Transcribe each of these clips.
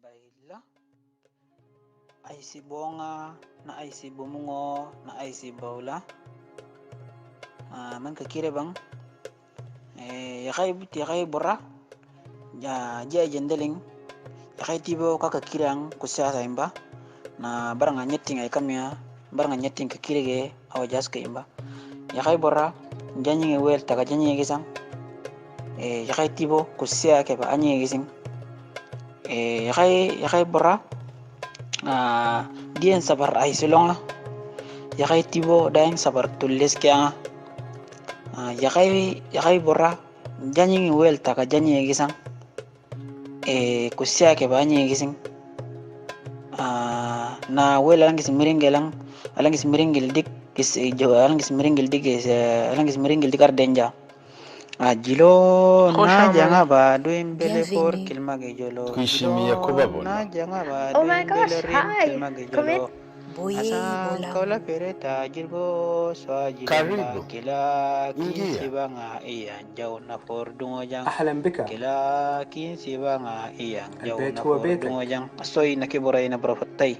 Baila, ay si Bonga, na ay si Bumungo, na ay si Baula. Man kakire bang, yakay bora, jia jendeling, yakay tibo kakakirang kusya sa imba, na barang nyeting ay kamya, barang nyeting kakire ge awajas ke imba. Yakay bora, janyi wel taka janyi gisang, yakay tibo kusya ke ba anyi gising. Yakay bora, dien sabar ay sulonga, yakay tibo daeng sabar tulis ke anga. Yakay bora, janyi wel taka janyi gisang, kusya ke ba anyi gising. Na wel alang gis miringgelang, alang gis miringgil dik gis jo alang gis miringgil dik ardenja. Jilo na janga ba duim bele for Bienvenue. kilmage jolo. Kuishimia Jilo kubabona. na janga ba Oh my duim gosh, bele rin hi. kilmage Come in. jolo. Boye Asang kaula bolangu. pereta jirgo swajilemba Karibu. kila Ingia. kinsi banga iyan jaw na for dungojang. أهلا بك. Kila kinsi banga iyan jaw البيت na هو for بيتك. dungojang. Asoy nakiburay na brafatay.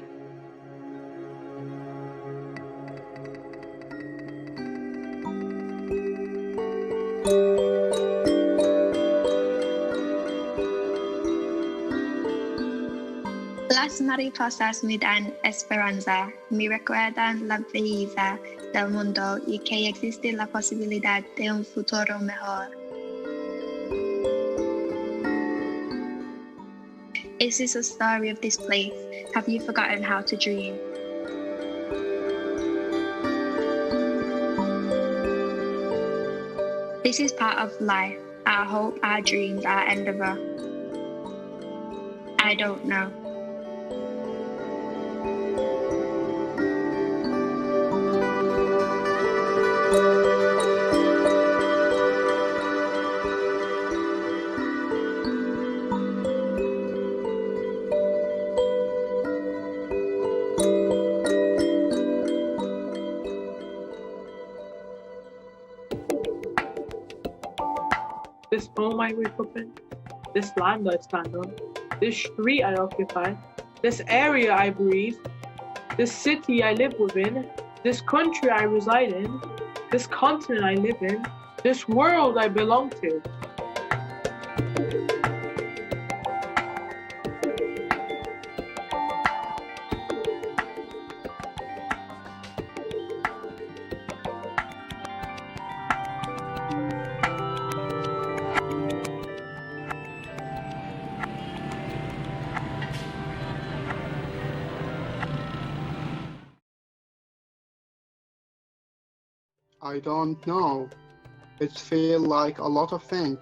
Las mariposas me dan esperanza, me recuerdan la belleza del mundo y que existe la posibilidad de un futuro mejor. Is this a story of this place? Have you forgotten how to dream? This is part of life, our hope, our dreams, our endeavor. I don't know. This home I wake up in, this land I stand on, this street I occupy, this area I breathe, this city I live within, this country I reside in, this continent I live in, this world I belong to. I don't know. It feels like a lot of things.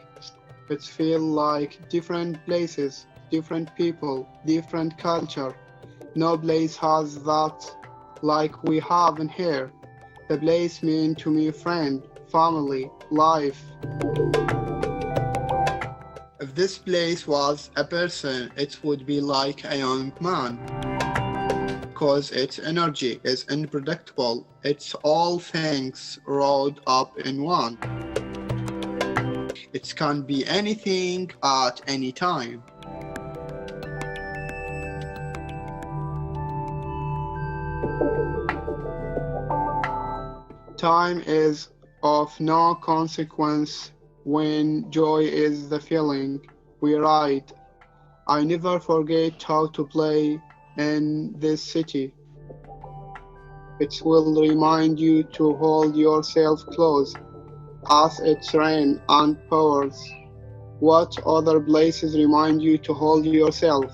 It feels like different places, different people, different culture. No place has that like we have in here. The place mean to me friend, family, life. If this place was a person, it would be like a young man. Because its energy is unpredictable. It's all things rolled up in one. It can be anything at any time. Time is of no consequence when joy is the feeling we ride. I never forget how to play in this city. It will remind you to hold yourself close as it rains and pours. What other places remind you to hold yourself?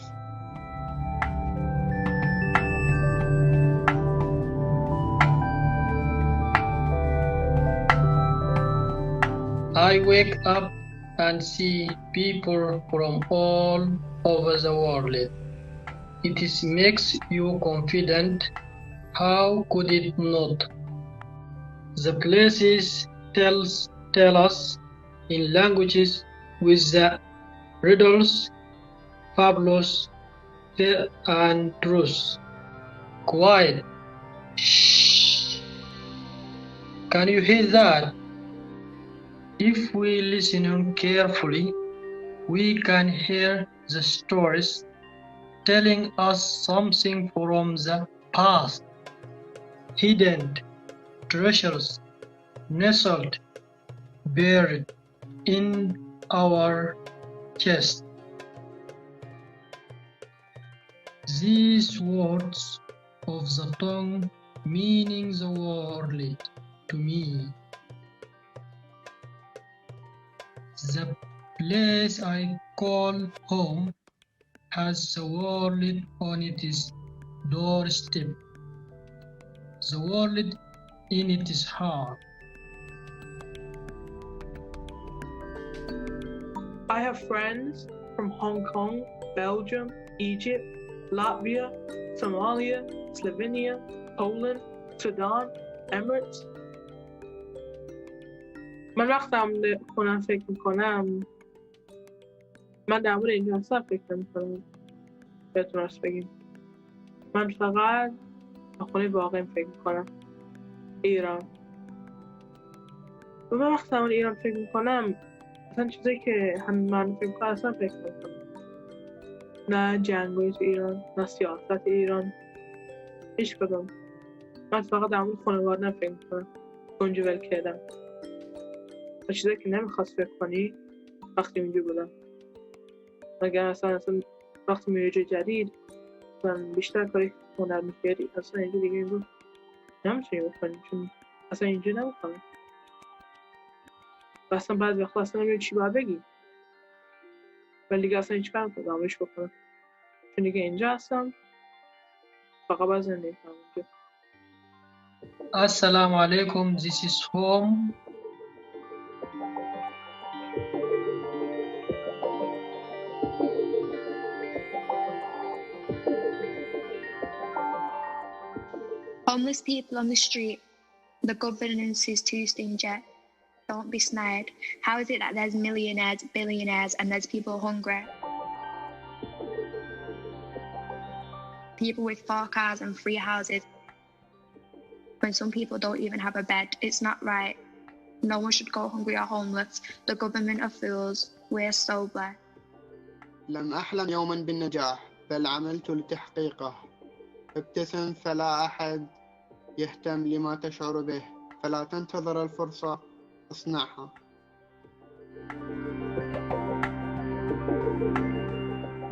I wake up and see people from all over the world. It makes you confident. How could it not? The places tell us in languages with the riddles, fables, and truths. Quiet. Shh. Can you hear that? If we listen carefully, we can hear the stories telling us something from the past. Hidden treasures nestled, buried in our chest. These words of the tongue meaning the world to me. The place I call home has the world on its doorstep, the world in its heart. I have friends from Hong Kong, Belgium, Egypt, Latvia, Somalia, Slovenia, Poland, Sudan, Emirates. من وقتم خونم فکر میکنم من در مورد اینجا اصلا فکر نمیکنم بهتون راست بگیم. من فقط به خونه واقعیم فکر میکنم، ایران. و من وقتی در ایران فکر میکنم اصلا چیزایی که همین من فکر میکنم اصلا فکر نمیکنم. نه جنگای تو ایران، نه سیاست ایران، هیچ کدوم. من فقط در مورد خانواده‌ام فکر میکنم. اونجا ول کردم و چیزایی که نمیخواست فکر کنی وقتی اونجا بودم. اگر اصلا وقتی میری جای جدید اصلا بیشتر کاری هنر میکردی اصلا اینجا دیگه این رو نمیتونی بکنی چون اصلا اینجا نمیخوام. و اصلا بعضی وقتا اصلا نمیدونی چی باید بگی ولی دیگه اصلا هیچ کار نمیتونم بکنم چون دیگه اینجا هستم فقط باید زندگی کنم اینجا. Assalamu alaikum, this is home. Homeless people on the street. The governance is too stingy. Don't be snared. How is it that there's millionaires, billionaires, and there's people hungry? People with 4 cars and 3 houses. When some people don't even have a bed, it's not right. No one should go hungry or homeless. The government are fools. We're so blessed. لم أحلم يوما بالنجاح بل عملت لتحقيقه. ابتسم فلا أحد يهتم لما تشعر به فلا تنتظر الفرصة اصنعها.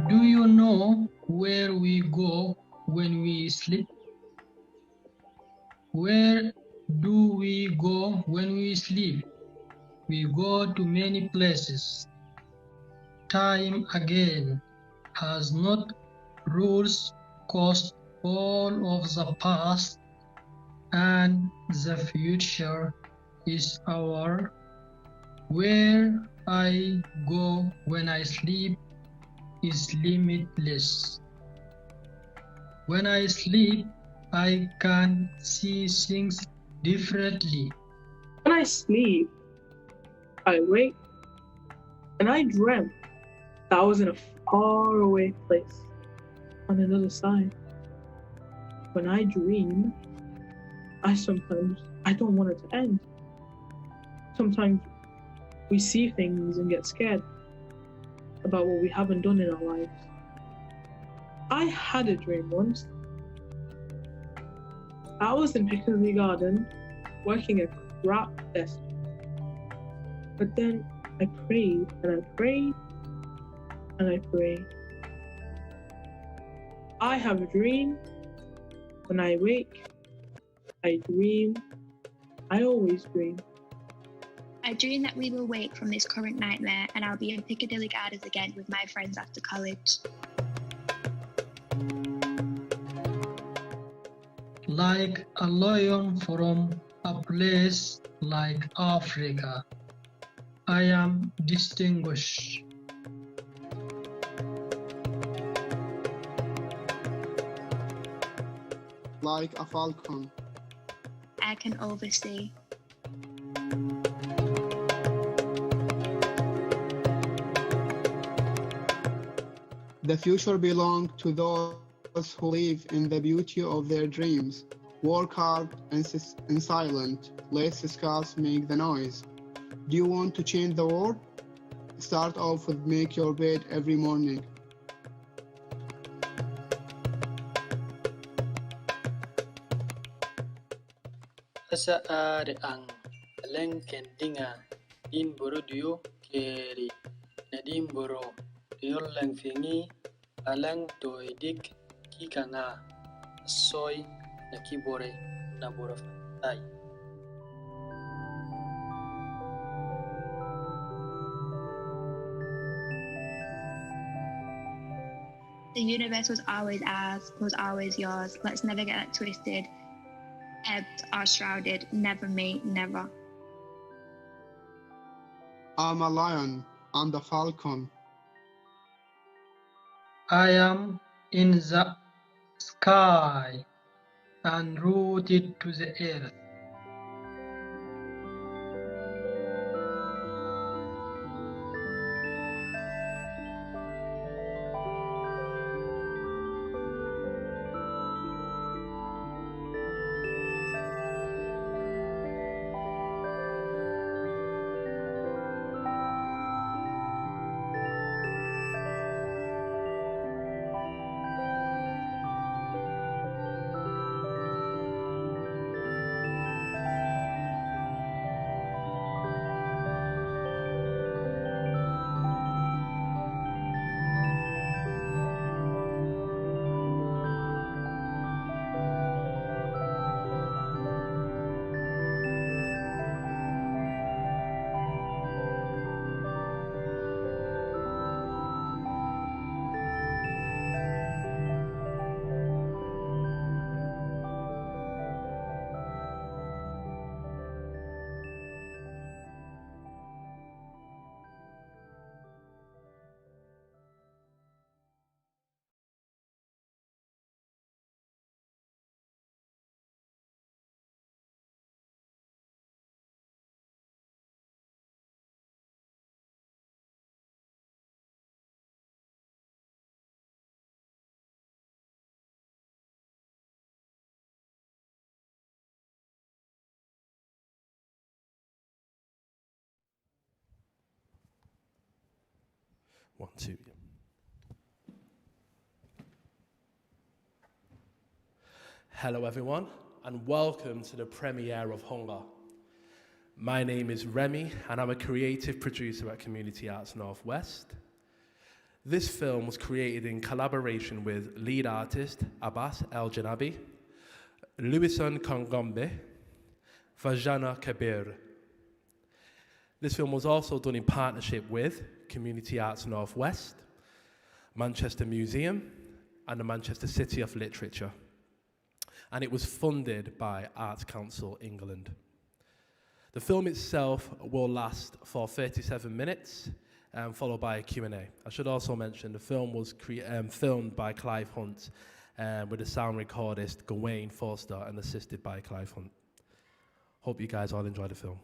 Do you know where we go when we sleep? Where do we go when we sleep? We go to many places. Time again has not rules caused all of the past, and the future is our. Where I go when I sleep is limitless. When I sleep, I can see things differently. When I sleep, I wake and I dreamt that I was in a faraway place on another side. When I dream, I don't want it to end. Sometimes we see things and get scared about what we haven't done in our lives. I had a dream once. I was in Piccadilly Garden working a crap desk. But then I prayed and I prayed and I prayed. I have a dream. When I wake, I dream. I always dream. I dream that we will wake from this current nightmare and I'll be in Piccadilly Gardens again with my friends after college. Like a lion from a place like Africa, I am distinguished. Like a falcon. I can oversee. The future belongs to those who live in the beauty of their dreams. Work hard and in silent. Let's discuss, make the noise. Do you want to change the world? Start off with make your bed every morning. Kasa are ang aleng kendinga din boro diyo keri na din boro diyor lang fingi alang toidik kikanga soy na kibore na boro fatay. The universe was always ours, was always yours. Let's never get that twisted, ebbed or shrouded. Never me, never. I'm a lion, I'm the falcon. I am in the sky and rooted to the earth. One, two. Hello everyone, and welcome to the premiere of Hunger. My name is Remy, and I'm a creative producer at Community Arts Northwest. This film was created in collaboration with lead artist Abbas El Janabi, Louison Kongombe, Fajana Kabir. This film was also done in partnership with Community Arts Northwest, Manchester Museum, and the Manchester City of Literature. And it was funded by Arts Council England. The film itself will last for 37 minutes, followed by a Q&A. I should also mention the film was filmed by Clive Hunt with the sound recordist Gawain Forster and assisted by Clive Hunt. Hope you guys all enjoy the film.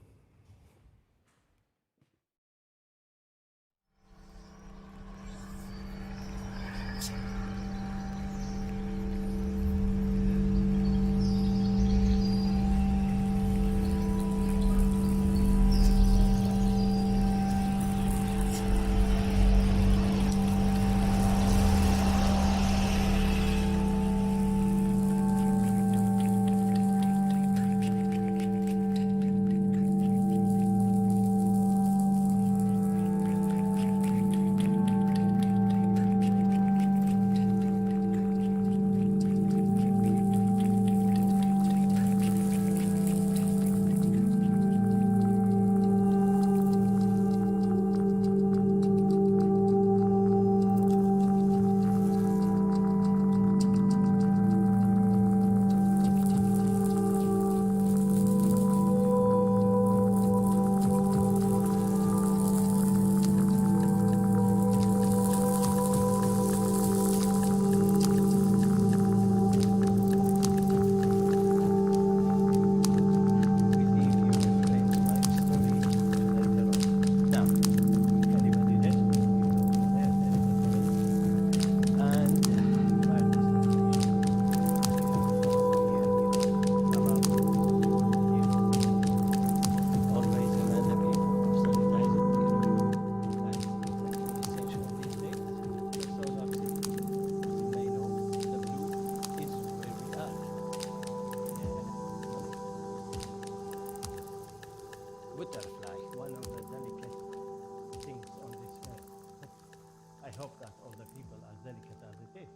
hope that all the people, as delicate as it is.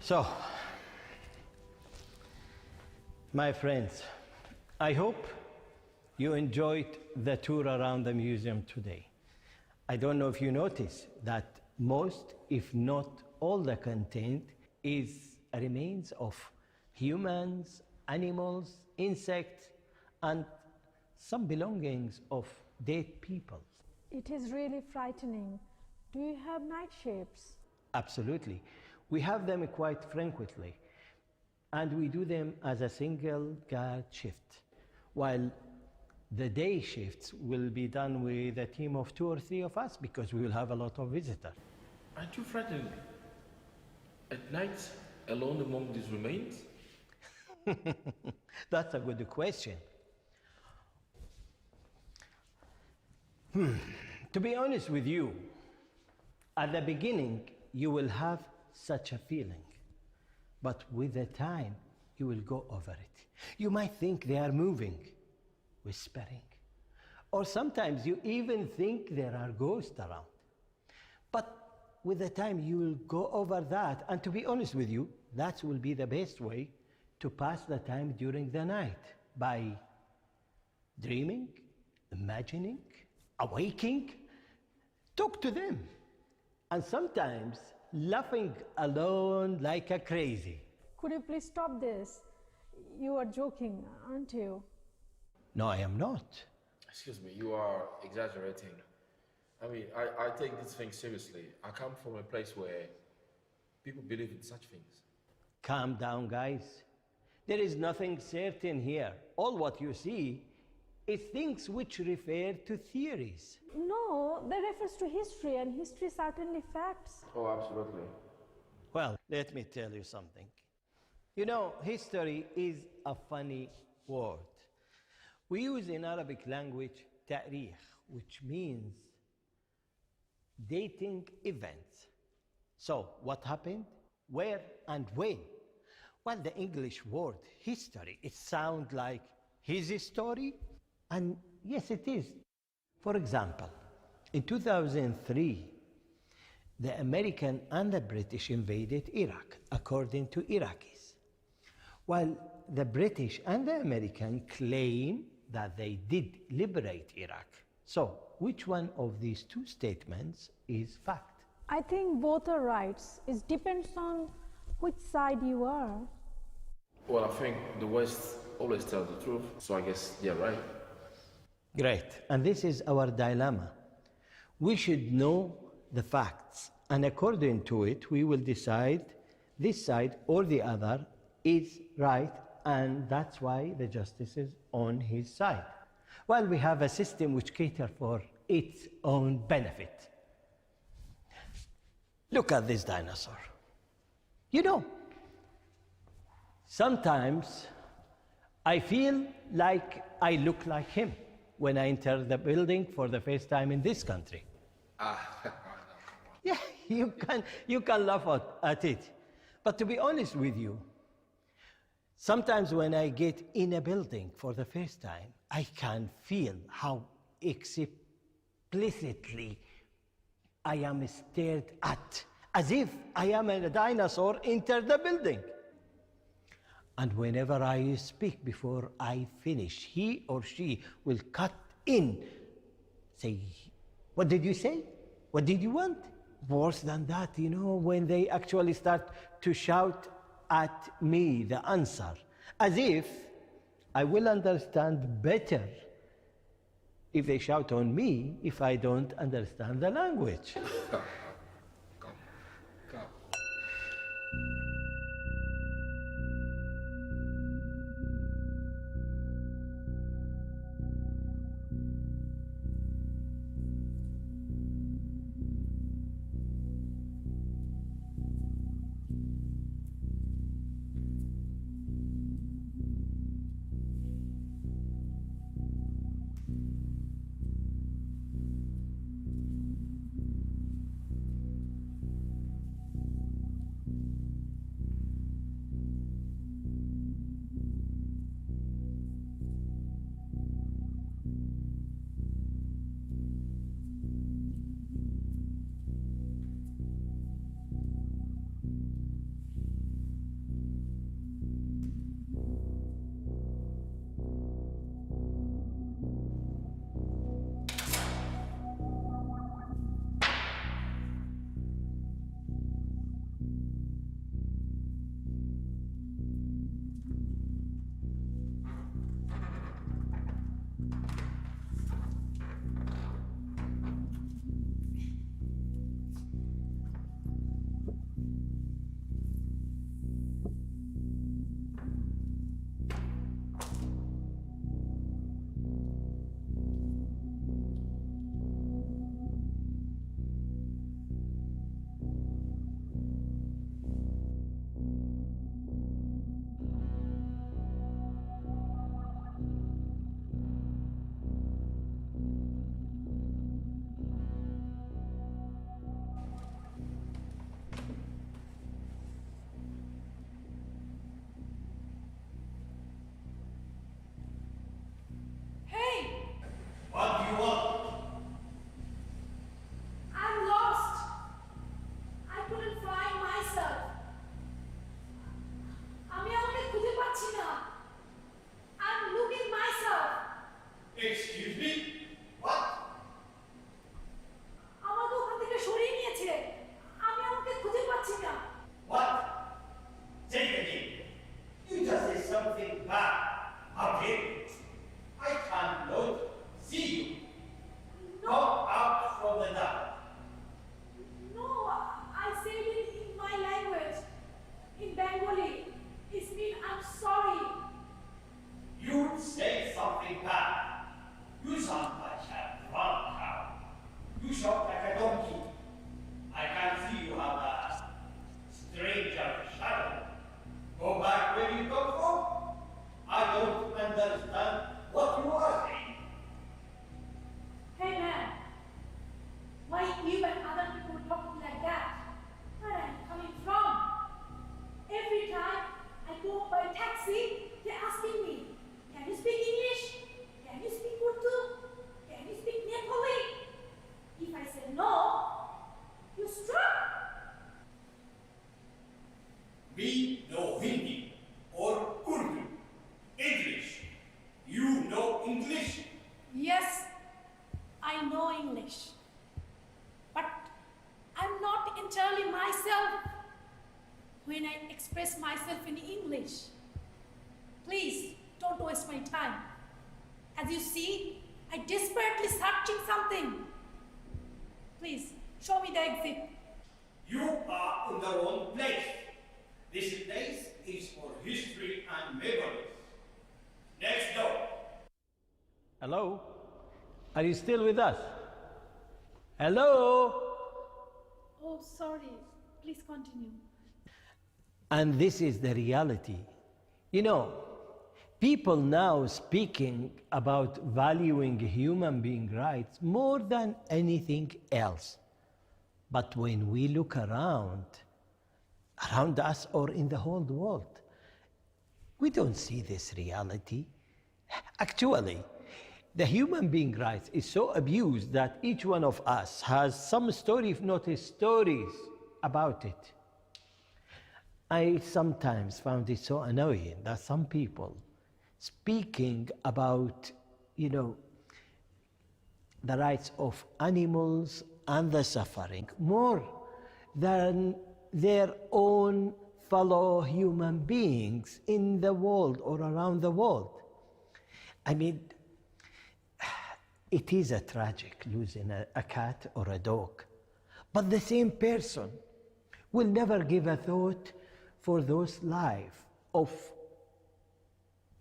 So, my friends, I hope you enjoyed the tour around the museum today. I don't know if you noticed that most, if not all the content is remains of humans, animals, insects, and some belongings of dead people. It is really frightening. Do you have night shifts? Absolutely. We have them quite frequently, and we do them as a single guard shift, while the day shifts will be done with a team of 2 or 3 of us because we will have a lot of visitors. Aren't you frightened at night alone among these remains? That's a good question. To be honest with you, at the beginning, you will have such a feeling. But with the time, you will go over it. You might think they are moving, whispering. Or sometimes you even think there are ghosts around. But with the time, you will go over that. And to be honest with you, that will be the best way to pass the time during the night, by dreaming, imagining, awaking. Talk to them. And sometimes laughing alone like a crazy. Could you please stop this? You are joking, aren't you? No, I am not. Excuse me, you are exaggerating. I mean, I take this thing seriously. I come from a place where people believe in such things. Calm down, guys. There is nothing certain here. All what you see is things which refer to theories. No, that refers to history, and history is certainly facts. Oh, absolutely. Well, let me tell you something. You know, history is a funny word. We use in Arabic language تاريخ, which means dating events. So, what happened, where, and when? Well, the English word history, it sounds like his story, and yes, it is. For example, in 2003, the American and the British invaded Iraq, according to Iraqis. While the British and the American claim that they did liberate Iraq. So, which one of these two statements is fact? I think both are right. It depends on which side you are. Well, I think the West always tells the truth, so I guess they're right. Great. And this is our dilemma. We should know the facts, and according to it, we will decide this side or the other is right, and that's why the justice is on his side. Well, we have a system which caters for its own benefit. Look at this dinosaur. You know, sometimes I feel like I look like him when I enter the building for the first time in this country. Yeah, you can laugh at it. But to be honest with you, sometimes when I get in a building for the first time, I can feel how explicitly I am stared at, as if I am a dinosaur entered the building. And whenever I speak before I finish, he or she will cut in, say, what did you say? What did you want? Worse than that, you know, when they actually start to shout at me the answer, as if I will understand better if they shout on me if I don't understand the language. Come. shop like a donkey. I can see you have a stranger shadow. Go back where you come from. I don't understand what you are saying. Hey man, why you and other people talking like that? Where am I coming from? Every time I go by taxi, they're asking me, can you speak English? Can you speak Urdu? Can you speak Nepali? If I say no, you struck. We know Hindi or Urdu. English. You know English? Yes, I know English. But I'm not entirely myself when I express myself in English. Please don't waste my time. As you see, I desperately searching something. Please show me the exit. You are in the wrong place. This place is for history and memories. Next door. Hello? Are you still with us? Hello? Oh, sorry. Please continue. And this is the reality. You know, people now speaking about valuing human being rights more than anything else. But when we look around us or in the whole world, we don't see this reality. Actually, the human being rights is so abused that each one of us has some story, if not stories, about it. I sometimes found it so annoying that some people speaking about, the rights of animals and the suffering more than their own fellow human beings in the world or around the world. I mean, it is a tragic losing a cat or a dog, but the same person will never give a thought for those lives of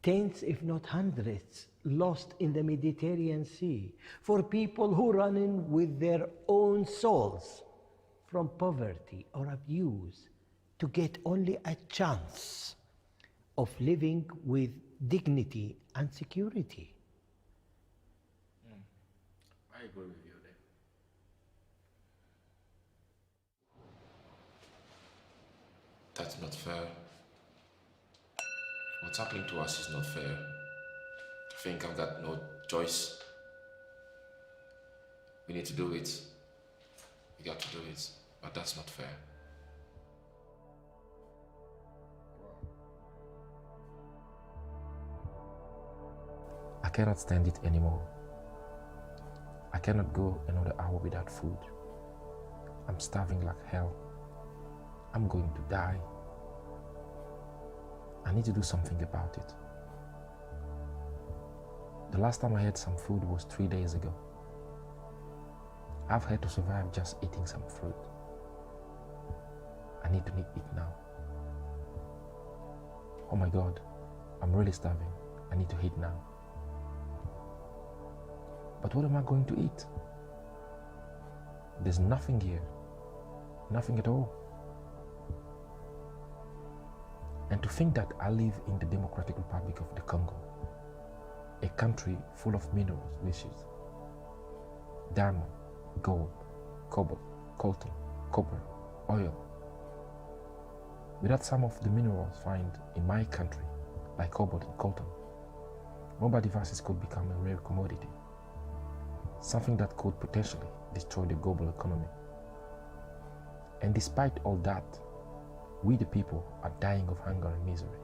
tens, if not hundreds, lost in the Mediterranean Sea, for people who run in with their own souls from poverty or abuse to get only a chance of living with dignity and security. I agree with you there. That's not fair. What's happening to us is not fair. I think I've got no choice. We need to do it. We got to do it. But that's not fair. I cannot stand it anymore. I cannot go another hour without food. I'm starving like hell. I'm going to die. I need to do something about it. The last time I had some food was 3 days ago. I've had to survive just eating some fruit. I need to eat now. Oh my God, I'm really starving. I need to eat now. But what am I going to eat? There's nothing here. Nothing at all. And to think that I live in the Democratic Republic of the Congo, a country full of minerals, which is diamond, gold, cobalt, coltan, copper, oil. Without some of the minerals found in my country, like cobalt and coltan, mobile devices could become a rare commodity, something that could potentially destroy the global economy. And despite all that, we the people are dying of hunger and misery.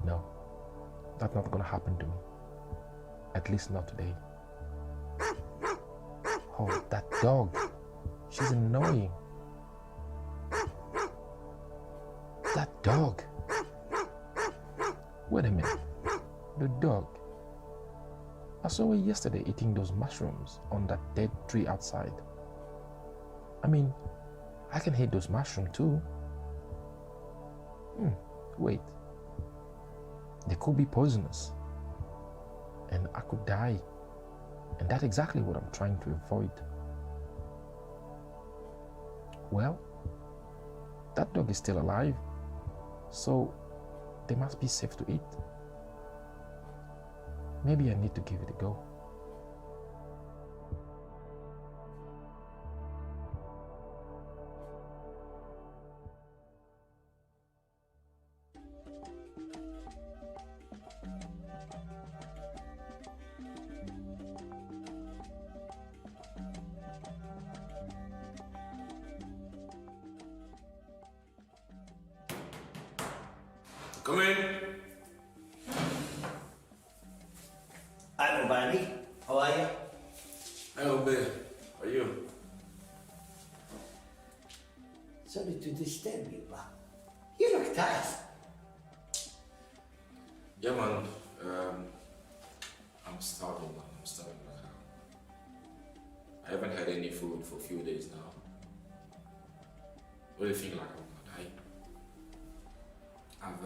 No, that's not gonna happen to me. At least not today. Oh, that dog. She's annoying. That dog. Wait a minute. The dog. I saw her yesterday eating those mushrooms on that dead tree outside. I mean, I can eat those mushrooms too. Wait. They could be poisonous. And I could die. And that's exactly what I'm trying to avoid. Well, that dog is still alive, so they must be safe to eat. Maybe I need to give it a go. Come in. Hi, Mubali. How are you? Hello, Bill. How are you? Sorry to disturb you, but you look tired. Yeah, man. I'm starving, man. I'm starving. I haven't had any food for a few days now. Really feel like I'm gonna die. I've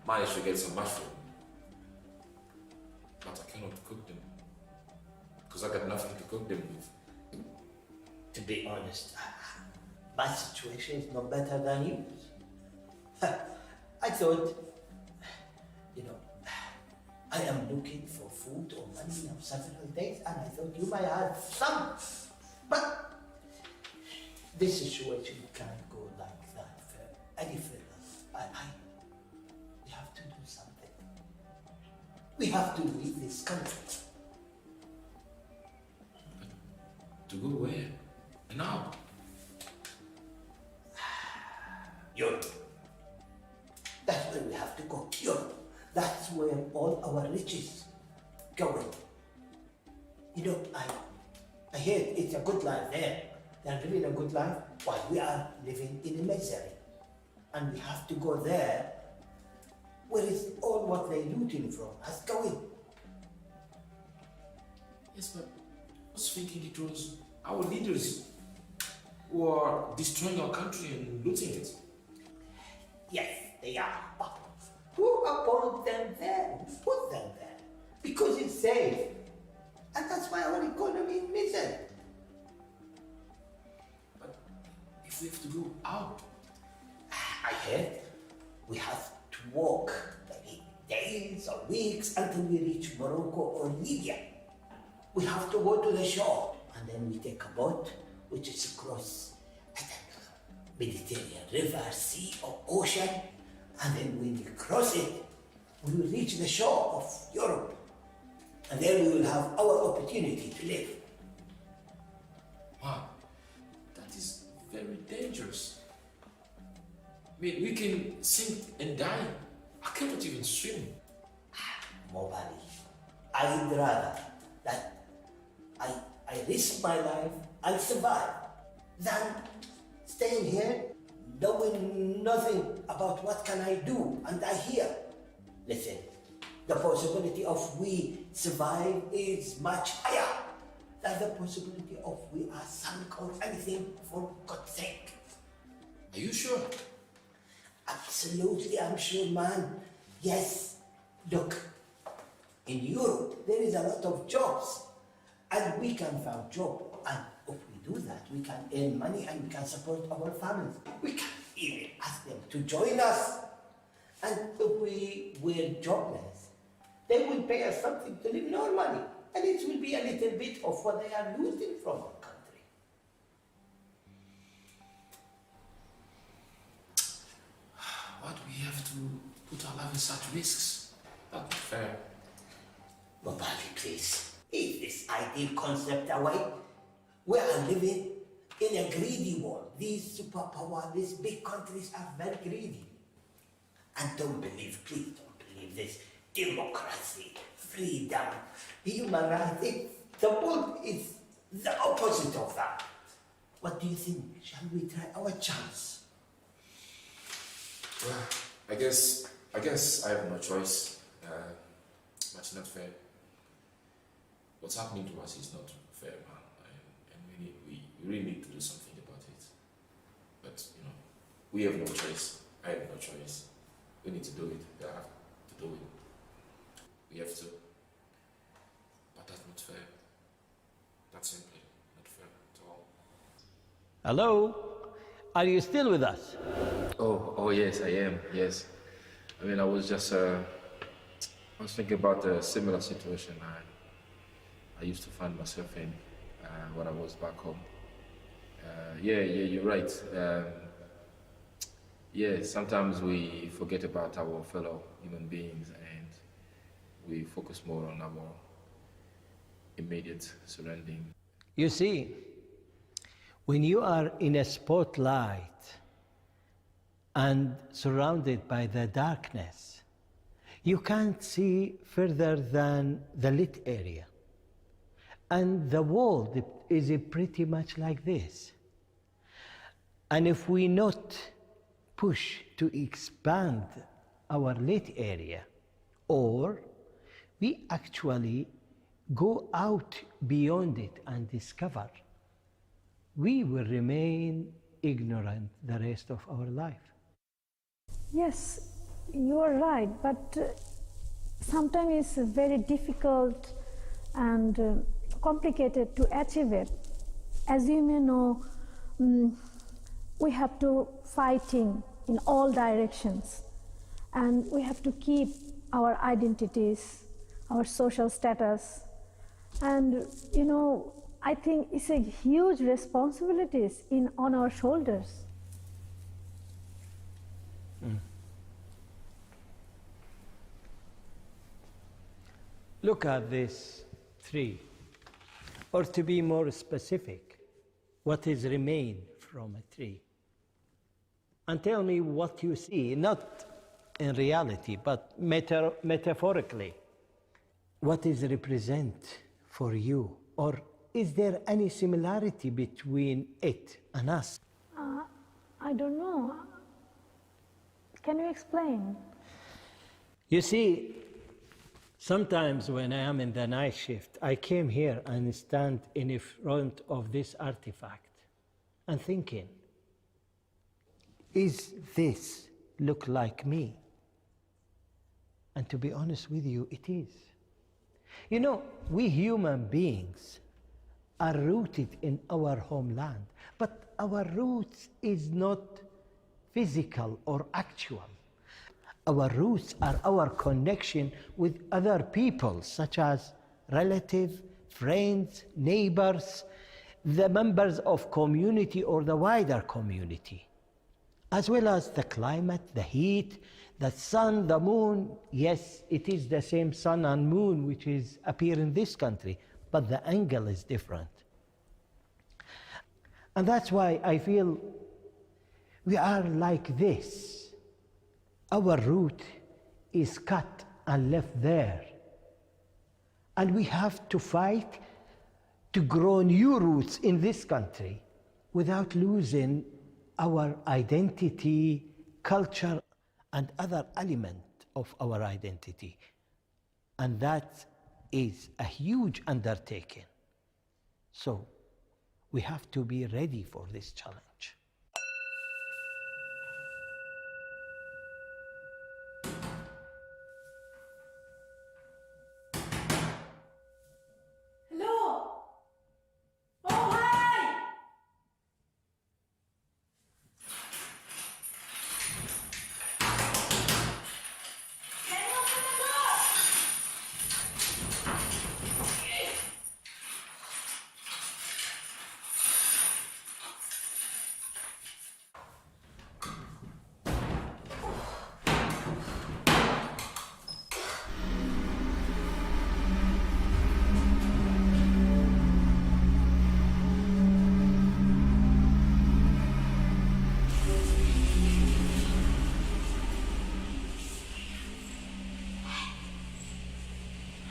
managed to get some mushroom, but I cannot cook them because I got nothing to cook them with. To be honest, my situation is no better than yours. I thought, I am looking for food or money now several days, and I thought you might have some. But this situation can't go like that for any further. We have to do something. We have to leave this country. To go where? And now? Europe. That's where we have to go. Europe. That's where all our riches going. I hear it's a good life there. They're living a good life while we are living in misery. And we have to go there where is all what they're looting from us going. Yes, but I was thinking it was our leaders who are destroying our country and looting it. Yes, they are. But who appointed them there? Who put them there? Because it's safe. And that's why our economy is misery. But if we have to go out, I heard we have to walk maybe days or weeks until we reach Morocco or Libya. We have to go to the shore and then we take a boat which is across the Mediterranean river, sea or ocean, and then when we cross it, we will reach the shore of Europe, and then we will have our opportunity to live. Wow, that is very dangerous. I mean, we can sink and die. I cannot even swim. Mobali, I'd rather that I risk my life and survive than staying here knowing nothing about what can I do and I hear. Listen, the possibility of we survive is much higher than the possibility of we are sunk or anything, for God's sake. Are you sure? Absolutely, I'm sure, man. Yes, look, in Europe, there is a lot of jobs, and we can find job, and if we do that, we can earn money and we can support our families. We can even ask them to join us, and if we were jobless, they will pay us something to live normally, and it will be a little bit of what they are losing from our country. But we have to put our life in such risks. That's not fair. Mobali, please. Leave this ideal concept away. We are living in a greedy world. These superpowers, these big countries are very greedy. And don't believe, please don't believe this democracy, freedom, human rights. The world is the opposite of that. What do you think? Shall we try our chance? Well, I guess I have no choice. But it's not fair. What's happening to us is not fair, man. And we really need to do something about it. But, we have no choice. I have no choice. We need to do it. We have to do it. We have to. But that's not fair. That's simply not fair at all. Hello? Are you still with us? Oh, yes, I am, yes. I mean, I was thinking about a similar situation I used to find myself in when I was back home. Yeah, you're right. Yeah, sometimes we forget about our fellow human beings and we focus more on our immediate surrounding. You see, when you are in a spotlight and surrounded by the darkness, you can't see further than the lit area. And the world is pretty much like this. And if we not push to expand our lit area, or we actually go out beyond it and discover, we will remain ignorant the rest of our life. Yes, you are right, but sometimes it's very difficult and complicated to achieve it. As you may know, we have to fighting in all directions, and we have to keep our identities, our social status, and I think it's a huge responsibilities on our shoulders. Look at this tree, or to be more specific, what is remain from a tree. And tell me what you see, not in reality, but metaphorically. What is represent for you? Or is there any similarity between it and us? I don't know. Can you explain? You see, sometimes when I am in the night shift, I came here and stand in front of this artifact and thinking, is this look like me? And to be honest with you, it is. You know, we human beings are rooted in our homeland, but our roots is not physical or actual. Our roots are our connection with other people, such as relatives, friends, neighbors, the members of community or the wider community, as well as the climate, the heat, the sun, the moon. Yes, it is the same sun and moon which is appear in this country, but the angle is different. And that's why I feel we are like this. Our root is cut and left there. And we have to fight to grow new roots in this country without losing our identity, culture, and other element of our identity. And that is a huge undertaking. So we have to be ready for this challenge. Hello? Oh, hi! Can you open the door?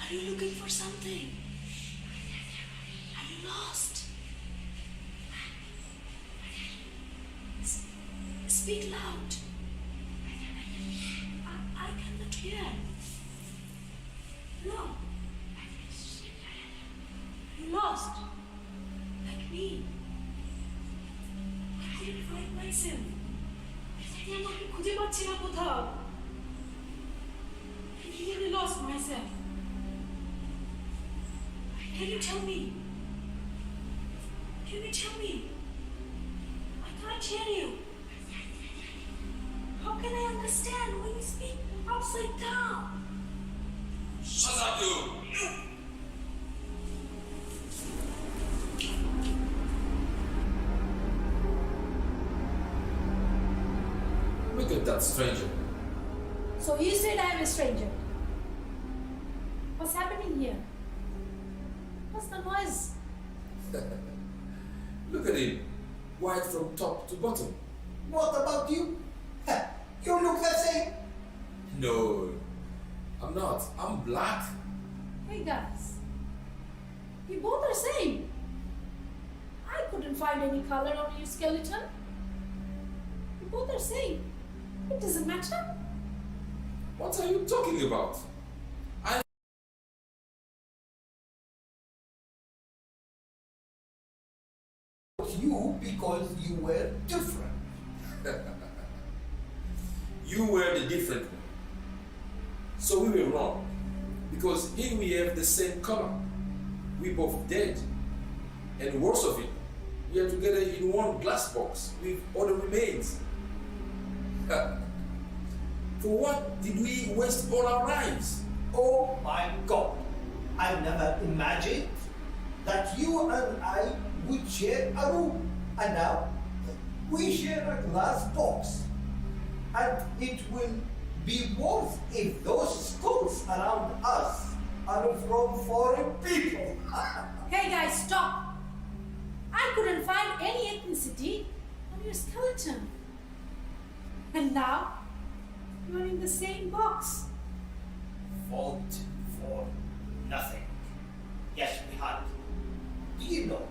Are you looking for something? Are you lost? Speak loud. I cannot hear. No. You lost? Like me? I couldn't find myself. আমি আমাকে খুঁজে পাচ্ছি না কোথাও. I really lost myself. Can you tell me tell me? I can't hear you. How can I understand when you speak upside down? Shut up, you! Look at that stranger. So you said I'm a stranger. What's happening here? What's the noise? Look at him. White from top to bottom. What about you? You look the same. No, I'm not. I'm black. Hey guys, you both are same. I couldn't find any color on your skeleton. You both are same. It doesn't matter. What are you talking about? You because you were different. You were the different one. So we were wrong. Because here we have the same color. We both dead. And worse of it, we are together in one glass box with all the remains. For what did we waste all our lives? Oh my God. I never imagined that you and I would share a room. And now we share a glass box. And it will be worse if those skulls around us are from foreign people. Hey guys, stop! I couldn't find any ethnicity on your skeleton. And now, you're in the same box. Fought for nothing. Yes, we had. Do you know,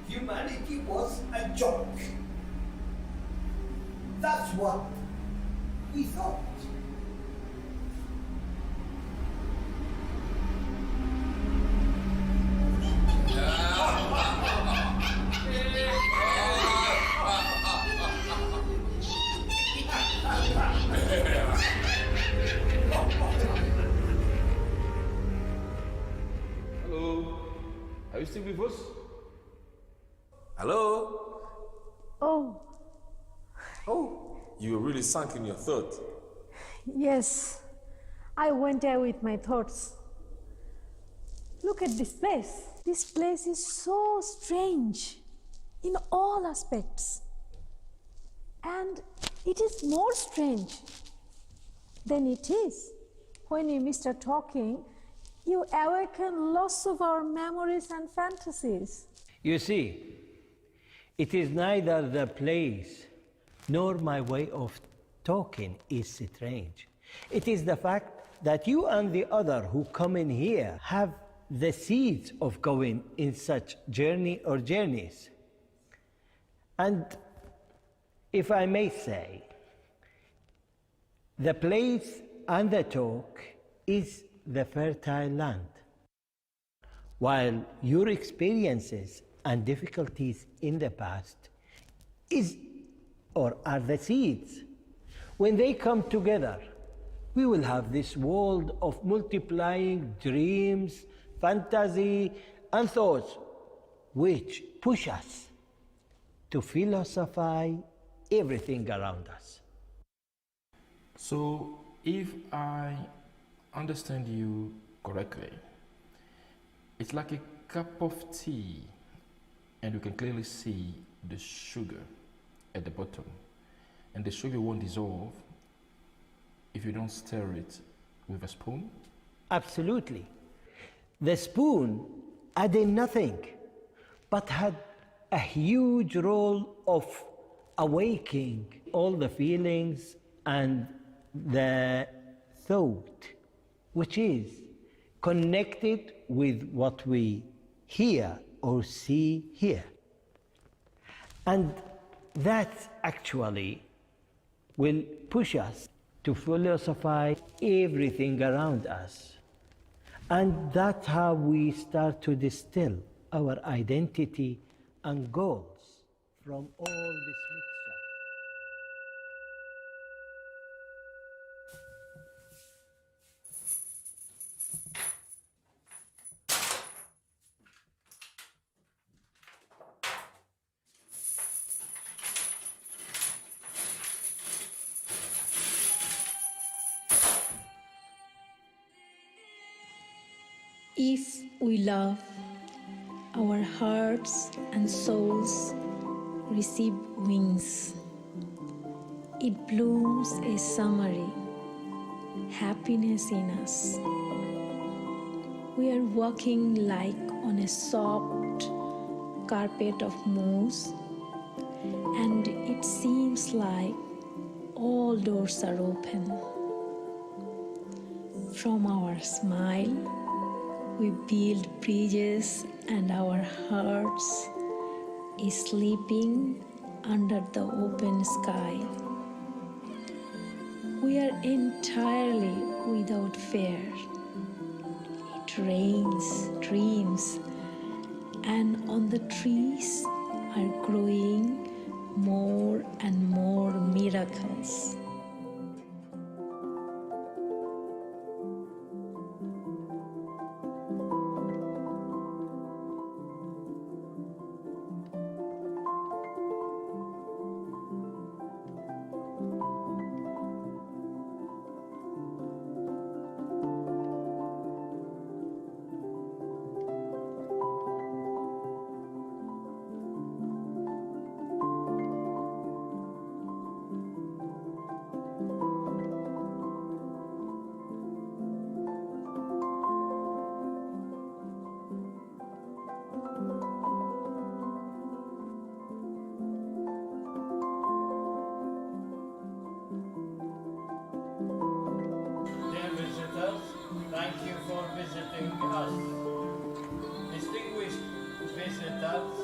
humanity was a joke. That's what we thought. Hello? Are you still with us? Hello? Oh, Oh, you were really sunk in your thought. yes. I went there with my thoughts. Look at this place. This place is so strange in all aspects. And it is more strange than it is. When you start talking, you awaken lots of our memories and fantasies. You see, it is neither the place nor my way of talking is strange. It is the fact that you and the other who come in here have the seeds of going in such journey or journeys. And if I may say, the place and the talk is the fertile land, while your experiences and difficulties in the past is or are the seeds. When they come together, we will have this world of multiplying dreams, fantasy, and thoughts, which push us to philosophize everything around us. So, if I understand you correctly, it's like a cup of tea, and you can clearly see the sugar at the bottom, and the sugar won't dissolve if you don't stir it with a spoon? Absolutely. The spoon added nothing, but had a huge role of awakening all the feelings and the thought, which is connected with what we hear or see here. And that actually will push us to philosophize everything around us. And that's how we start to distill our identity and goals from all this mixture. If we love, our hearts and souls receive wings. It blooms a summery happiness in us. We are walking like on a soft carpet of moss, and it seems like all doors are open. From our smile, we build bridges, and our hearts is sleeping under the open sky. We are entirely without fear. It rains dreams, and on the trees are growing more and more miracles. Thank you for visiting us. Distinguished visitors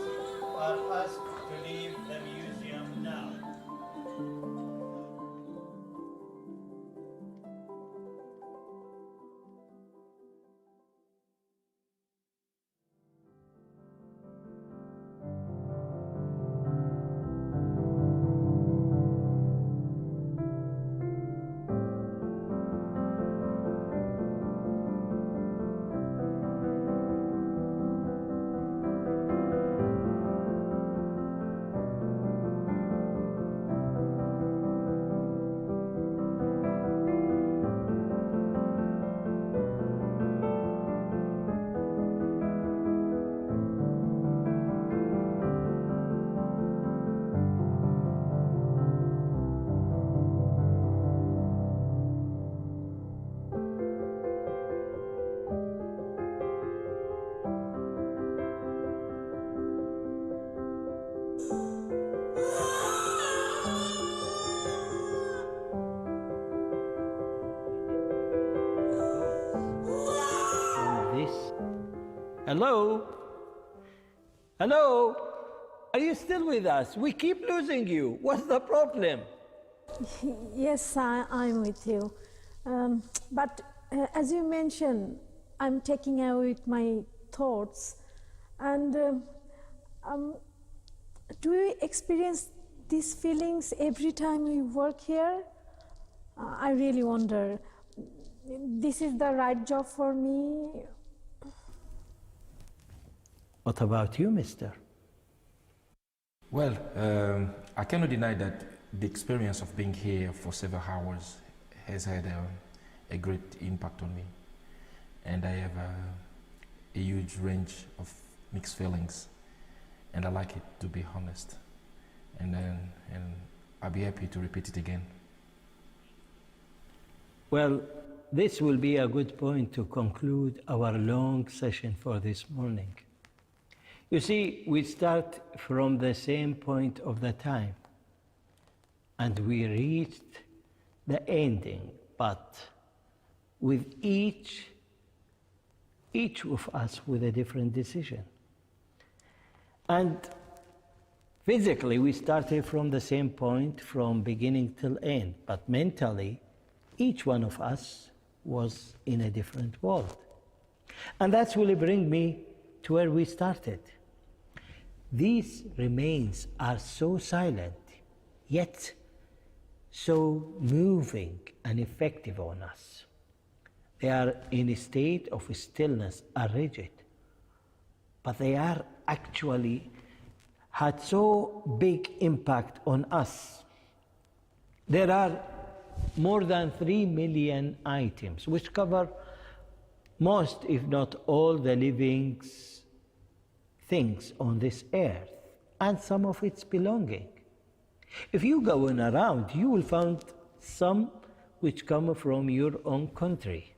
are asked to leave the museum now. Hello? Hello? Are you still with us? We keep losing you. What's the problem? Yes, I'm with you. But as you mentioned, I'm taking away my thoughts. And do you experience these feelings every time you work here? I really wonder, this is the right job for me? What about you, mister? Well, I cannot deny that the experience of being here for several hours has had a great impact on me. And I have a huge range of mixed feelings. And I like it, to be honest. And I'll be happy to repeat it again. Well, this will be a good point to conclude our long session for this morning. You see, we start from the same point of the time, and we reached the ending, but with each of us with a different decision. And physically, we started from the same point, from beginning till end, but mentally, each one of us was in a different world. And that's really bring me to where we started. These remains are so silent, yet so moving and effective on us. They are in a state of stillness, are rigid, but they are actually had so big impact on us. There are more than 3 million items, which cover most, if not all, the living things on this earth and some of its belonging. If you go around, you will find some which come from your own country.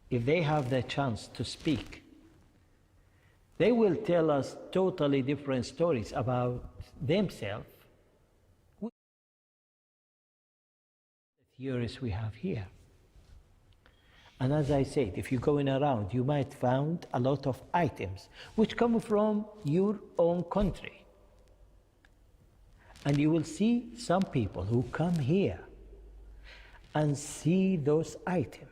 If they have the chance to speak, they will tell us totally different stories about themselves. The theories we have here. And as I said, if you're going around, you might find a lot of items which come from your own country. And you will see some people who come here and see those items.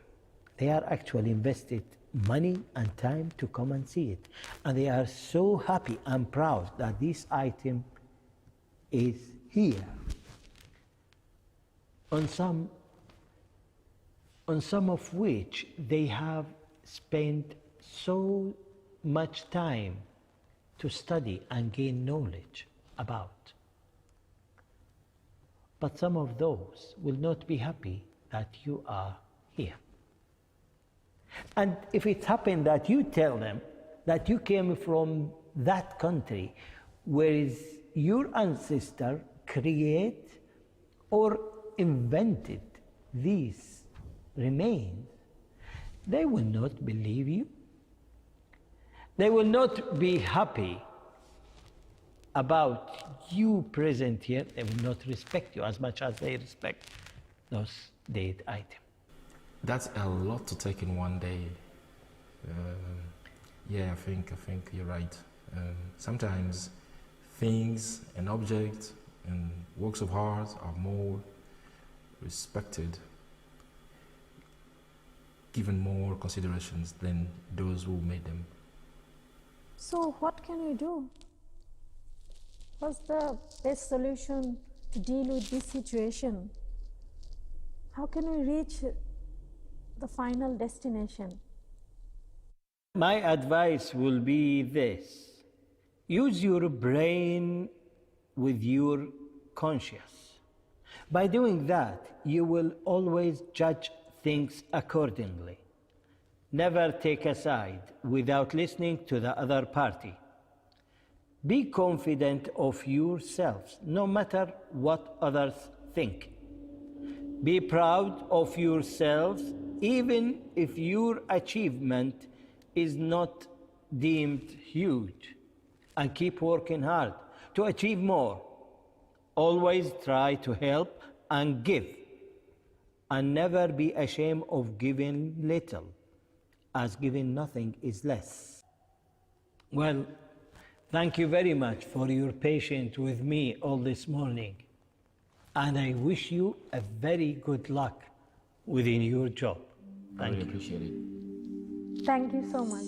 They are actually invested money and time to come and see it. And they are so happy and proud that this item is here. On some of which they have spent so much time to study and gain knowledge about. But some of those will not be happy that you are here. And if it happened that you tell them that you came from that country, where your ancestor created or invented these remains, they will not believe you. They will not be happy about you present here. They will not respect you as much as they respect those dead items. That's a lot to take in one day. Yeah, I think you're right. Sometimes things and objects and works of art are more respected, given more considerations than those who made them. So what can we do? What's the best solution to deal with this situation? How can we reach the final destination? My advice will be this: use your brain with your conscience. By doing that, you will always judge things accordingly. Never take a side without listening to the other party. Be confident of yourselves, no matter what others think. Be proud of yourselves, even if your achievement is not deemed huge. And keep working hard to achieve more. Always try to help and give. And never be ashamed of giving little, as giving nothing is less. Well, thank you very much for your patience with me all this morning. And I wish you a very good luck within your job. I really appreciate it. Thank you so much.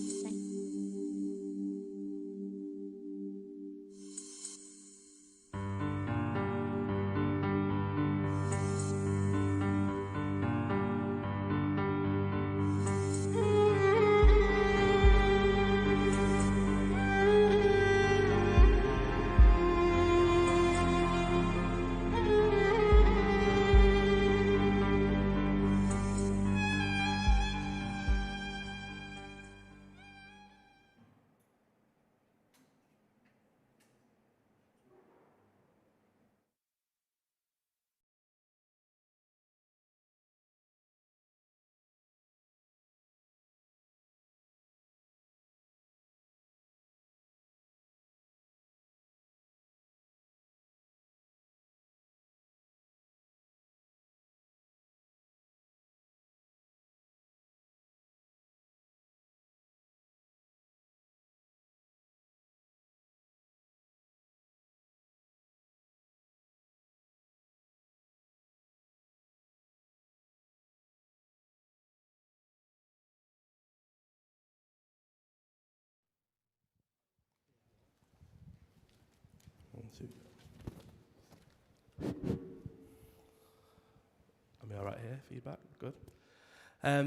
Am I all right here? Feedback? Good.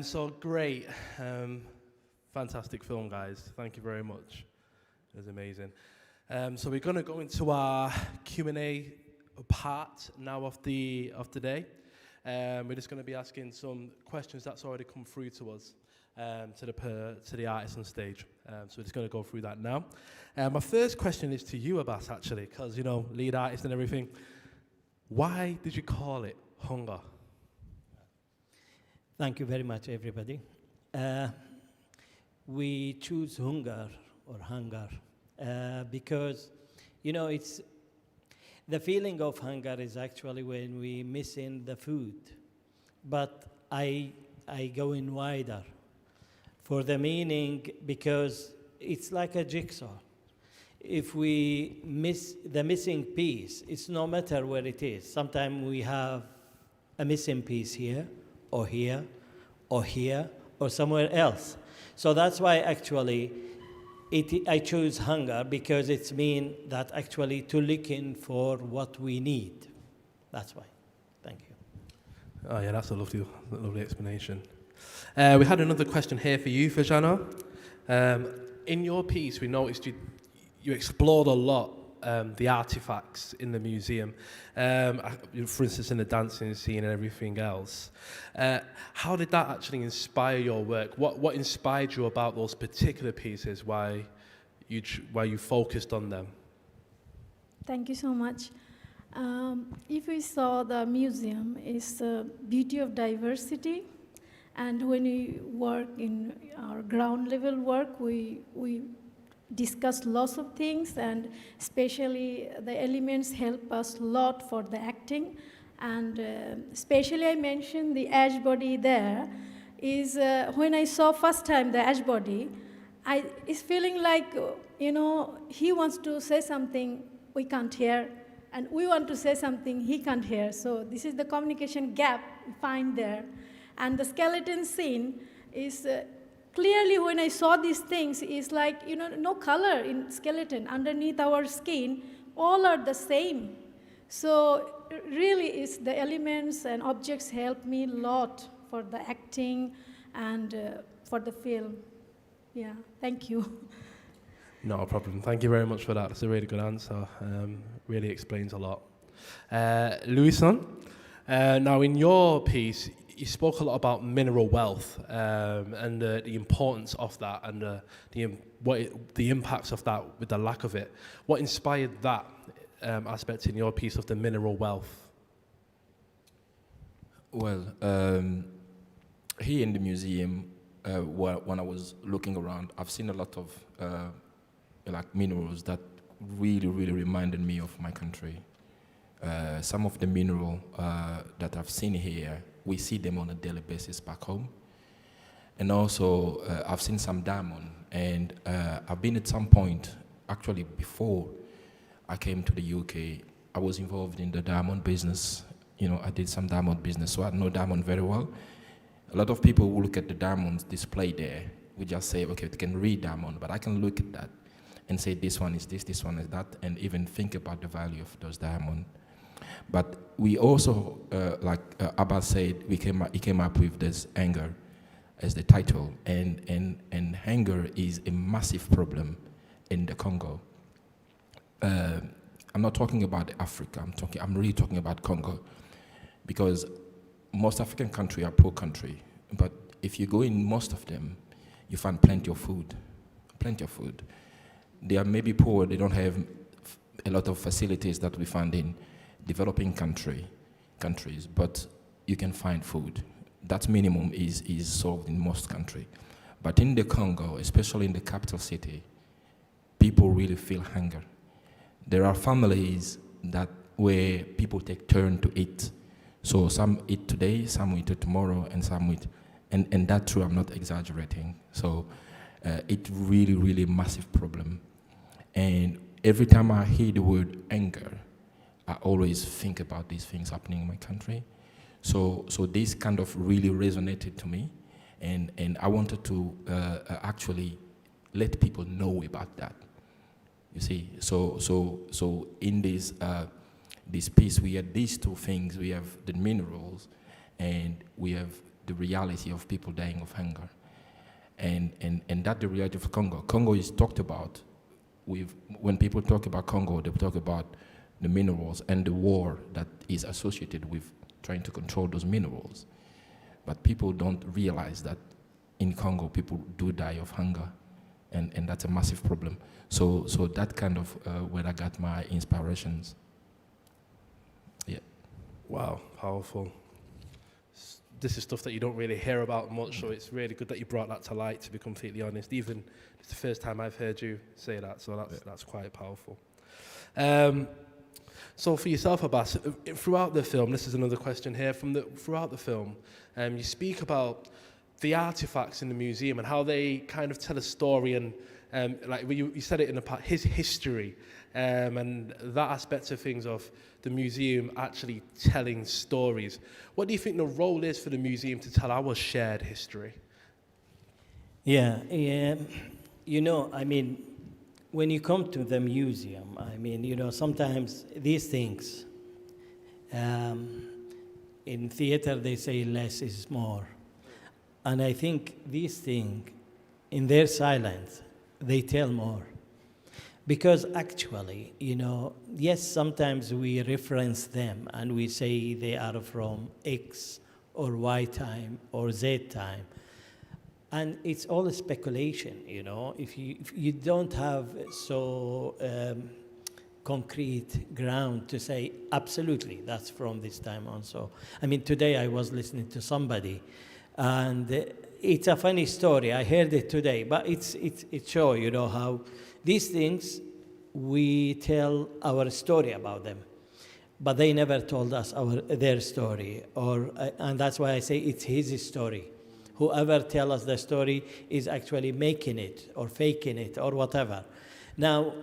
So great. Fantastic film, guys. Thank you very much. It was amazing. So we're going to go into our Q&A part now of the day. We're just going to be asking some questions that's already come through to us. to the artist on stage. So we're just going to go through that now. My first question is to you, Abbas, actually, because, you know, lead artist and everything. Why did you call it Hunger? Thank you very much, everybody. We choose hunger because, you know, it's the feeling of hunger is actually when we missing the food. But I go in wider for the meaning because it's like a jigsaw. If we miss the missing piece, it's no matter where it is. Sometimes we have a missing piece here, or here, or here, or somewhere else. So that's why actually I choose hunger, because it's mean that actually to looking for what we need. That's why. Thank you. Oh yeah, that's a lovely explanation. We had another question here for you, Fajana. In your piece, we noticed you explored a lot the artifacts in the museum, for instance, in the dancing scene and everything else. How did that actually inspire your work? What inspired you about those particular pieces? Why you focused on them? Thank you so much. If we saw the museum, is the beauty of diversity, and when we work in our ground level work, we discuss lots of things, and especially the elements help us a lot for the acting. And especially I mentioned the ash body there, is when I saw first time the ash body, it's feeling like, you know, he wants to say something we can't hear, and we want to say something he can't hear. So this is the communication gap we find there. And the skeleton scene is clearly, when I saw these things, it's like, you know, no color in skeleton. Underneath our skin, all are the same. So really, it's the elements and objects help me a lot for the acting and for the film. Yeah, thank you. No problem. Thank you very much for that. That's a really good answer. Really explains a lot. Louison, now in your piece, you spoke a lot about mineral wealth and the importance of that, and the impacts of that with the lack of it. What inspired that aspect in your piece of the mineral wealth? Well, here in the museum, when I was looking around, I've seen a lot of like minerals that really reminded me of my country. Some of the mineral that I've seen here, we see them on a daily basis back home. And also, I've seen some diamond, and I've been at some point, actually before I came to the UK, I was involved in the diamond business. You know, I did some diamond business, so I know diamond very well. A lot of people who look at the diamonds displayed there, we just say, okay, we can read diamond, but I can look at that and say this one is this one is that, and even think about the value of those diamonds. But we also, like Abbas said, he came up with this anger as the title, and hunger is a massive problem in the Congo. I'm not talking about Africa. I'm really talking about Congo, because most African countries are poor country, but if you go in most of them, you find plenty of food. They are maybe poor. They don't have a lot of facilities that we find in developing countries, but you can find food. That minimum is solved in most countries. But in the Congo, especially in the capital city, people really feel hunger. There are families where people take turn to eat. So some eat today, some eat tomorrow, and some eat, and that's true, I'm not exaggerating. So it's really massive problem. And every time I hear the word anger, I always think about these things happening in my country. So this kind of really resonated to me, and I wanted to actually let people know about that. You see, so in this piece, we had these two things. We have the minerals, and we have the reality of people dying of hunger, and that the reality of Congo. Congo is talked about. When people talk about Congo, they talk about the minerals and the war that is associated with trying to control those minerals. But people don't realize that in Congo, people do die of hunger, and that's a massive problem. So that kind of where I got my inspirations. Yeah. Wow, powerful. This is stuff that you don't really hear about much, so it's really good that you brought that to light, to be completely honest. Even it's the first time I've heard you say that, so that's quite powerful. So for yourself, Abbas, throughout the film, this is another question here, throughout the film, you speak about the artifacts in the museum and how they kind of tell a story, and like you said it in the past, his history, and that aspect of things of the museum actually telling stories. What do you think the role is for the museum to tell our shared history? Yeah, you know, I mean, when you come to the museum, I mean, you know, sometimes these things, in theater they say less is more. And I think these things, in their silence, they tell more. Because actually, you know, yes, sometimes we reference them and we say they are from X or Y time or Z time. And it's all speculation, you know. If you don't have so concrete ground to say, absolutely, that's from this time on. So, I mean, today I was listening to somebody, and it's a funny story. I heard it today, but it shows, you know, how these things, we tell our story about them, but they never told us their story, and that's why I say it's his story. Whoever tells us the story is actually making it or faking it or whatever. Now,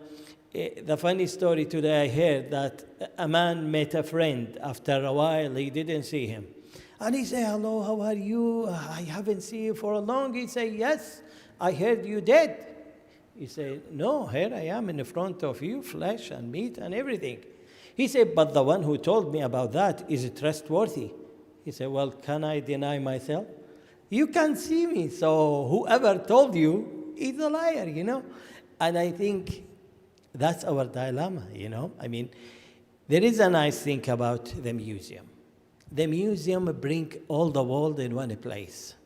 the funny story today I heard that a man met a friend. After a while, he didn't see him. And he said, hello, how are you? I haven't seen you for a long. He said, yes, I heard you dead. He said, no, here I am in front of you, flesh and meat and everything. He said, but the one who told me about that is trustworthy. He said, well, can I deny myself? You can't see me, so whoever told you is a liar, you know? And I think that's our dilemma, you know? I mean, there is a nice thing about the museum. The museum brings all the world in one place,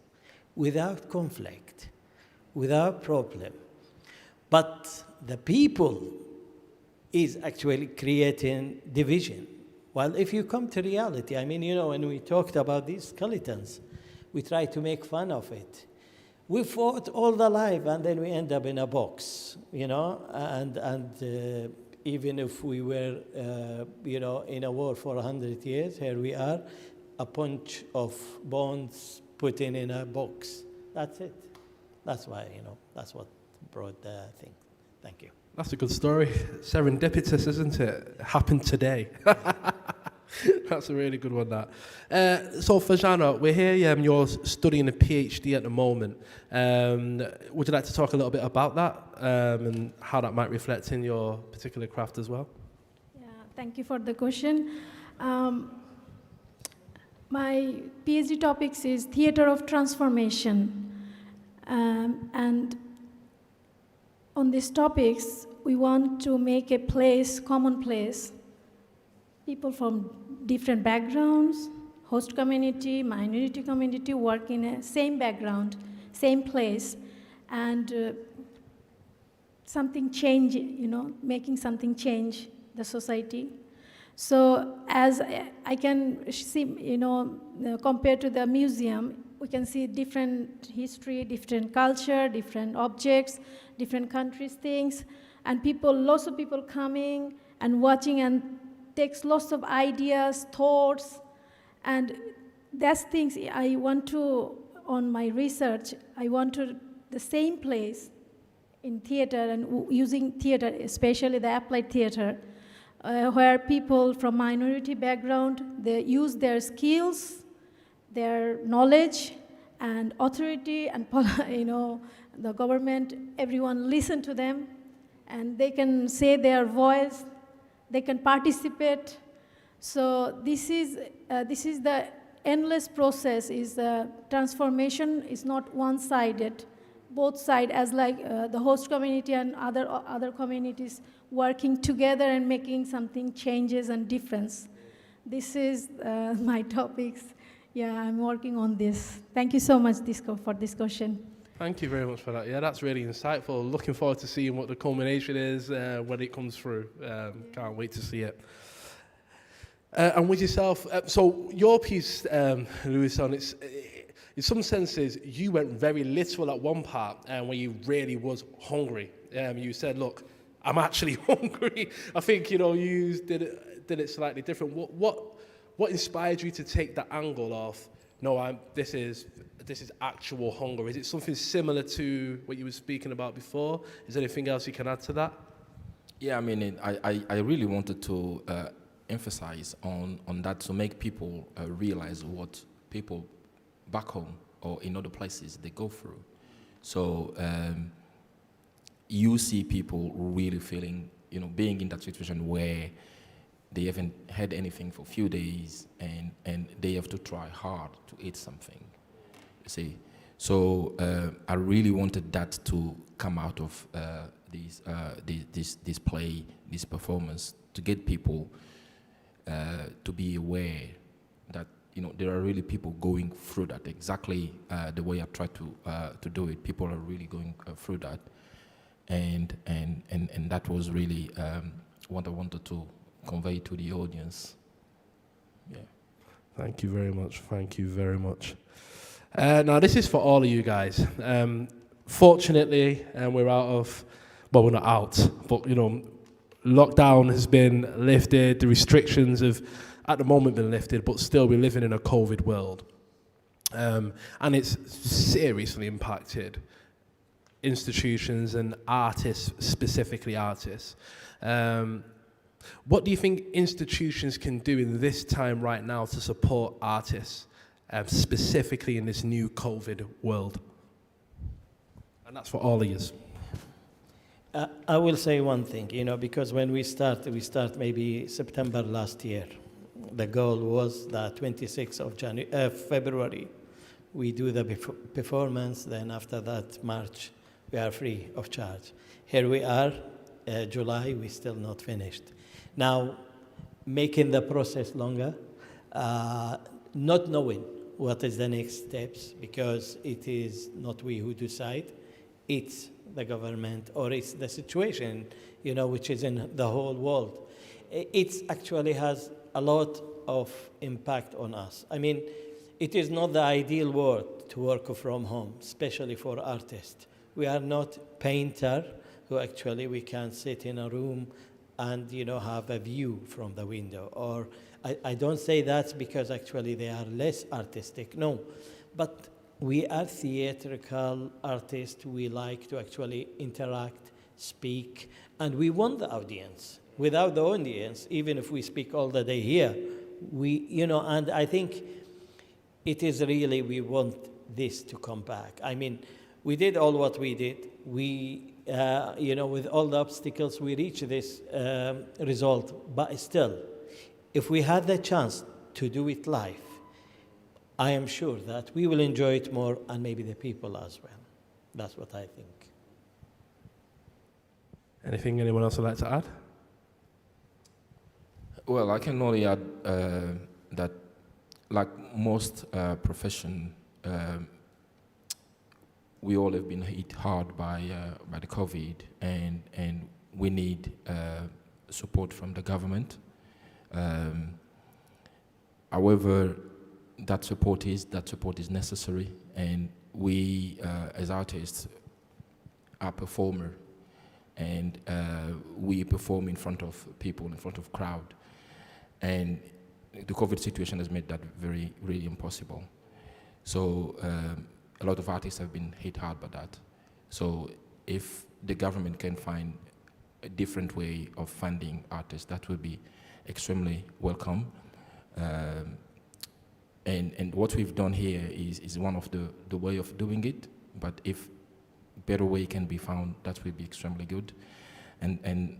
without conflict, without problem. But the people is actually creating division. Well, if you come to reality, I mean, you know, when we talked about these skeletons, we try to make fun of it. We fought all the life, and then we end up in a box, you know, and even if we were, you know, in a war for 100 years, here we are, a bunch of bones put in a box. That's it. That's why, you know, that's what brought the thing. Thank you. That's a good story. Serendipitous, isn't it? Happened today. That's a really good one, that. So, Fajana, we're here, you're studying a PhD at the moment. Would you like to talk a little bit about that and how that might reflect in your particular craft as well? Yeah, thank you for the question. My PhD topics is Theater of Transformation. And on these topics, we want to make a place, common place. People from different backgrounds, host community, minority community, work in a same background, same place, and something change, you know, making something change the society. So as I can see, you know, compared to the museum, we can see different history, different culture, different objects, different countries, things, and people, lots of people coming and watching and takes lots of ideas, thoughts, and that's things I want to, on my research, I want to, the same place in theater and using theater, especially the applied theater, where people from minority background, they use their skills, their knowledge and authority and, you know, the government, everyone listen to them, and they can say their voice, they can participate. So this is the endless process. Is transformation is not one-sided, both sides, as like the host community and other communities working together and making something changes and difference. This is my topics Yeah, I'm working on this. Thank you so much, Disco, for this question. Thank you very much for that. Yeah, that's really insightful. Looking forward to seeing what the culmination is when it comes through. Can't wait to see it. And with yourself, so your piece, Lewis, on it's in some senses you went very literal at one part, when you really was hungry. You said, "Look, I'm actually hungry." I think you did it slightly different. What inspired you to take the angle of no, this is actual hunger? Is it something similar to what you were speaking about before? Is there anything else you can add to that? Yeah, I mean, I really wanted to emphasize on that to make people realize what people back home or in other places they go through. So you see people really feeling, being in that situation where they haven't had anything for a few days and they have to try hard to eat something, you see. So I really wanted that to come out of this play, this performance, to get people to be aware that there are really people going through that exactly the way I tried to do it. People are really going through that, and that was really what I wanted to convey to the audience. Yeah. Thank you very much. Thank you very much. Now this is for all of you guys. Fortunately, we're out of. Well, we're not out, but lockdown has been lifted. The restrictions have, at the moment, been lifted, but still we're living in a COVID world. And it's seriously impacted institutions and artists, specifically artists. What do you think institutions can do in this time right now to support artists, specifically in this new COVID world? And that's for all of you. I will say one thing, because when we start maybe September last year. The goal was that 26th of February, we do the performance, then after that, March, we are free of charge. Here we are, July, we still not finished. Now, making the process longer, not knowing what is the next steps, because it is not we who decide, it's the government, or it's the situation, which is in the whole world. It actually has a lot of impact on us. I mean, it is not the ideal world to work from home, especially for artists. We are not painter who actually we can sit in a room and have a view from the window. Or I don't say that because actually they are less artistic, no. But we are theatrical artists. We like to actually interact, speak, and we want the audience. Without the audience, even if we speak all the day here, and I think it is really, we want this to come back. I mean, we did all what we did. We, with all the obstacles, we reached this result. But still, if we had the chance to do it live, I am sure that we will enjoy it more, and maybe the people as well. That's what I think. Anything anyone else would like to add? Well, I can only add that, like most profession, we all have been hit hard by the COVID, and we need support from the government. However, that support is necessary, and we as artists are performer, and we perform in front of people, in front of crowd. And the COVID situation has made that very, really impossible. So a lot of artists have been hit hard by that. So if the government can find a different way of funding artists, that would be extremely welcome. And what we've done here is one of the way of doing it, but if better way can be found, that will be extremely good. And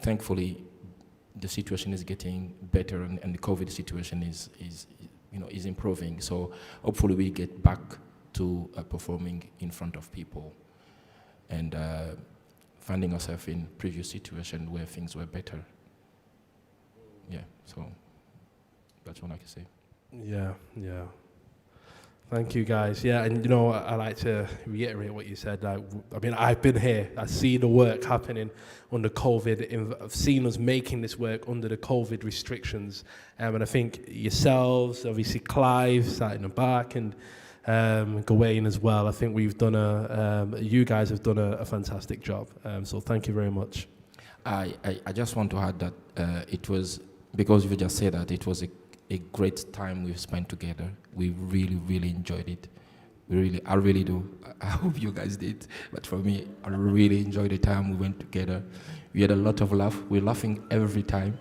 thankfully, the situation is getting better, and the COVID situation is improving. So hopefully we get back to performing in front of people and finding ourselves in previous situation where things were better. Yeah, so that's what I can say. Yeah, yeah. Thank you, guys. Yeah, and you know, I like to reiterate what you said. I mean, I've been here. I've seen the work happening under COVID. I've seen us making this work under the COVID restrictions. And I think yourselves, obviously Clive, sat in the back, and Gawain as well. I think we've done you guys have done a fantastic job. So thank you very much. I just want to add that it was, because you just said that, it was a great time we've spent together. We really, really enjoyed it. I really do. I hope you guys did. But for me, I really enjoyed the time we went together. We had a lot of laugh. We're laughing every time.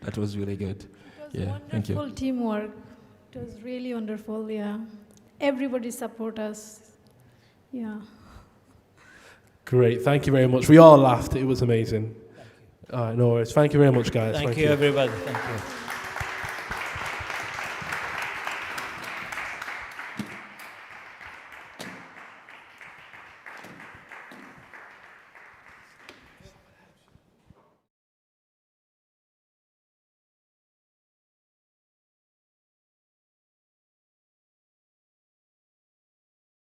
That was really good. Yeah, thank you. Wonderful teamwork. It was really wonderful, yeah. Everybody support us. Yeah. Great, thank you very much. We all laughed. It was amazing. All right, no worries. Thank you very much, guys. Thank you, everybody. Thank you.